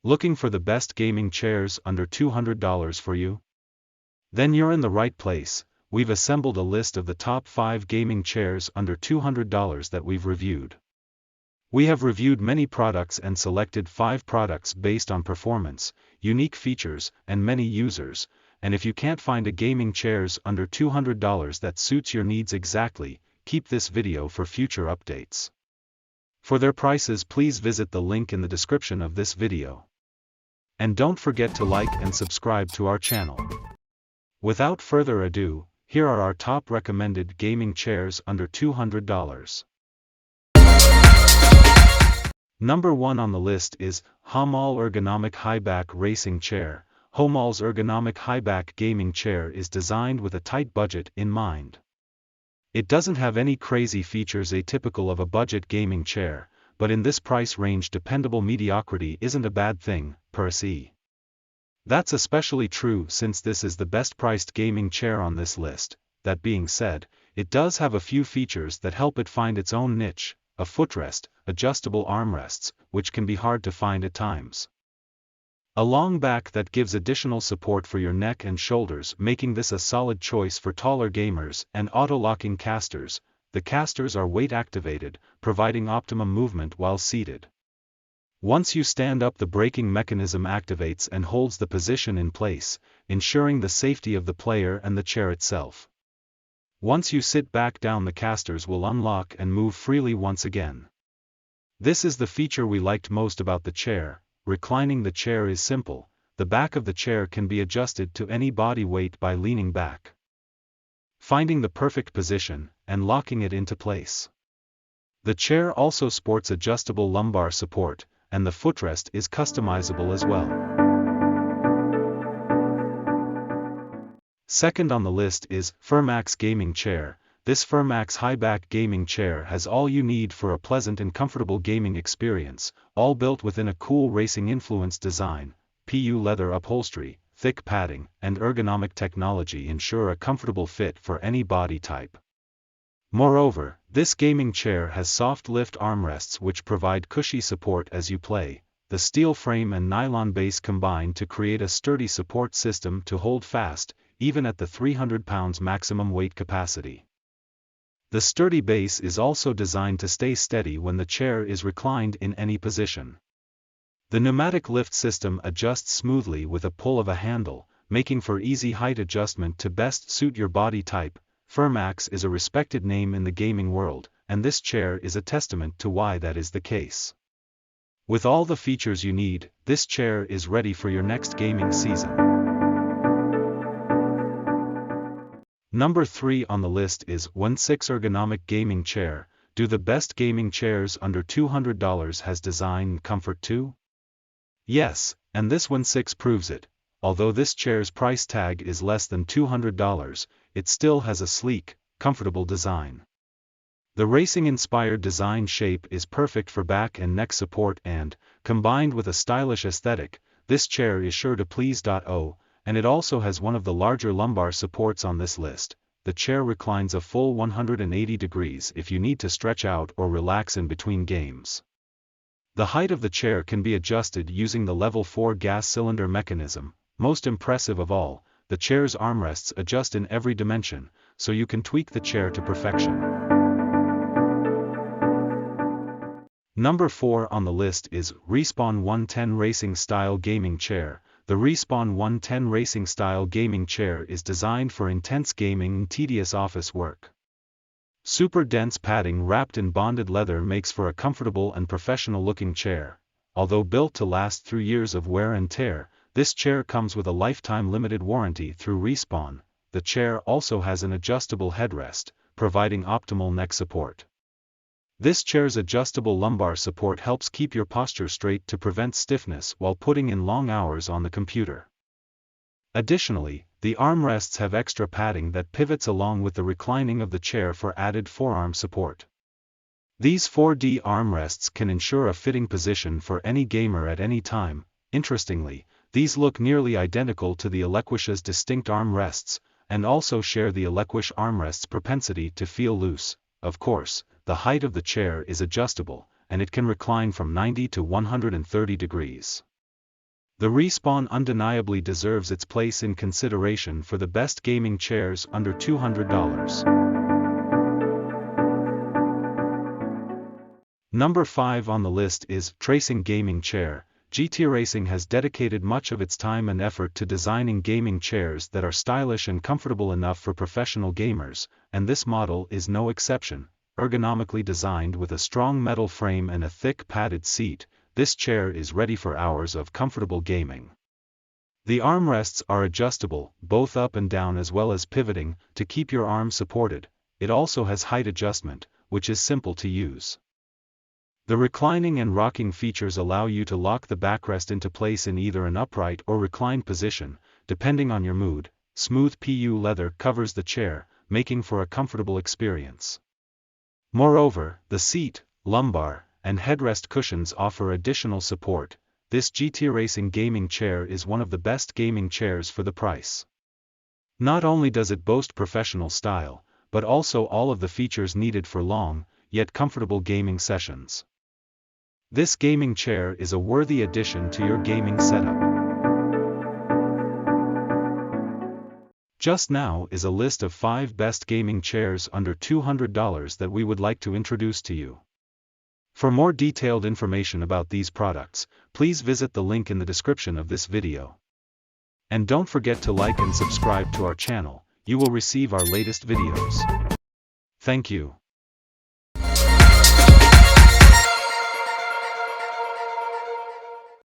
Looking for the best gaming chairs under $200 for you? Then you're in the right place. We've assembled a list of the top 5 gaming chairs under $200 that we've reviewed. We have reviewed many products and selected 5 products based on performance, unique features, and many users, and if you can't find a gaming chairs under $200 that suits your needs exactly, keep this video for future updates. For their prices, please visit the link in the description of this video. And don't forget to like and subscribe to our channel. Without further ado, here are our top recommended gaming chairs under $200. Number 1 on the list is Homall Ergonomic High-Back Racing Chair. Homall's Ergonomic High-Back Gaming Chair is designed with a tight budget in mind. It doesn't have any crazy features atypical of a budget gaming chair, but in this price range dependable mediocrity isn't a bad thing, per se. That's especially true since this is the best priced gaming chair on this list. That being said, it does have a few features that help it find its own niche: a footrest, adjustable armrests, which can be hard to find at times. A long back that gives additional support for your neck and shoulders, making this a solid choice for taller gamers, and auto-locking casters. The casters are weight activated, providing optimum movement while seated. Once you stand up, the braking mechanism activates and holds the position in place, ensuring the safety of the player and the chair itself. Once you sit back down, the casters will unlock and move freely once again. This is the feature we liked most about the chair. Reclining the chair is simple. The back of the chair can be adjusted to any body weight by leaning back, finding the perfect position, and locking it into place. The chair also sports adjustable lumbar support, and the footrest is customizable as well. Second on the list is Furmax Gaming Chair. This Furmax high-back gaming chair has all you need for a pleasant and comfortable gaming experience, all built within a cool racing-influenced design. PU leather upholstery, thick padding, and ergonomic technology ensure a comfortable fit for any body type. Moreover, this gaming chair has soft lift armrests which provide cushy support as you play. The steel frame and nylon base combine to create a sturdy support system to hold fast, even at the 300 pounds maximum weight capacity. The sturdy base is also designed to stay steady when the chair is reclined in any position. The pneumatic lift system adjusts smoothly with a pull of a handle, making for easy height adjustment to best suit your body type. Furmax is a respected name in the gaming world, and this chair is a testament to why that is the case. With all the features you need, this chair is ready for your next gaming season. Number 3 on the list is Wensix Ergonomic Gaming Chair. Do the best gaming chairs under $200 has design and comfort too? Yes, and this Wensix proves it. Although this chair's price tag is less than $200, it still has a sleek, comfortable design. The racing-inspired design shape is perfect for back and neck support and, combined with a stylish aesthetic, this chair is sure to please. And it also has one of the larger lumbar supports on this list. The chair reclines a full 180 degrees if you need to stretch out or relax in between games. The height of the chair can be adjusted using the level 4 gas cylinder mechanism. Most impressive of all, the chair's armrests adjust in every dimension, so you can tweak the chair to perfection. Number 4 on the list is Respawn 110 Racing Style Gaming Chair. The Respawn 110 Racing Style Gaming Chair is designed for intense gaming and tedious office work. Super dense padding wrapped in bonded leather makes for a comfortable and professional-looking chair. Although built to last through years of wear and tear, this chair comes with a lifetime limited warranty through Respawn. The chair also has an adjustable headrest, providing optimal neck support. This chair's adjustable lumbar support helps keep your posture straight to prevent stiffness while putting in long hours on the computer. Additionally, the armrests have extra padding that pivots along with the reclining of the chair for added forearm support. These 4D armrests can ensure a fitting position for any gamer at any time. Interestingly, these look nearly identical to the Elequish's distinct armrests, and also share the Elequish armrest's propensity to feel loose. Of course, the height of the chair is adjustable, and it can recline from 90 to 130 degrees. The Respawn undeniably deserves its place in consideration for the best gaming chairs under $200. Number 5 on the list is GTRACING Gaming Chair. GTRACING has dedicated much of its time and effort to designing gaming chairs that are stylish and comfortable enough for professional gamers, and this model is no exception. Ergonomically designed with a strong metal frame and a thick padded seat, this chair is ready for hours of comfortable gaming. The armrests are adjustable, both up and down as well as pivoting, to keep your arms supported. It also has height adjustment, which is simple to use. The reclining and rocking features allow you to lock the backrest into place in either an upright or reclined position, depending on your mood. Smooth PU leather covers the chair, making for a comfortable experience. Moreover, the seat, lumbar, and headrest cushions offer additional support. This GTRACING gaming chair is one of the best gaming chairs for the price. Not only does it boast professional style, but also all of the features needed for long, yet comfortable gaming sessions. This gaming chair is a worthy addition to your gaming setup. Just now is a list of 5 best gaming chairs under $200 that we would like to introduce to you. For more detailed information about these products, please visit the link in the description of this video. And don't forget to like and subscribe to our channel. You will receive our latest videos. Thank you.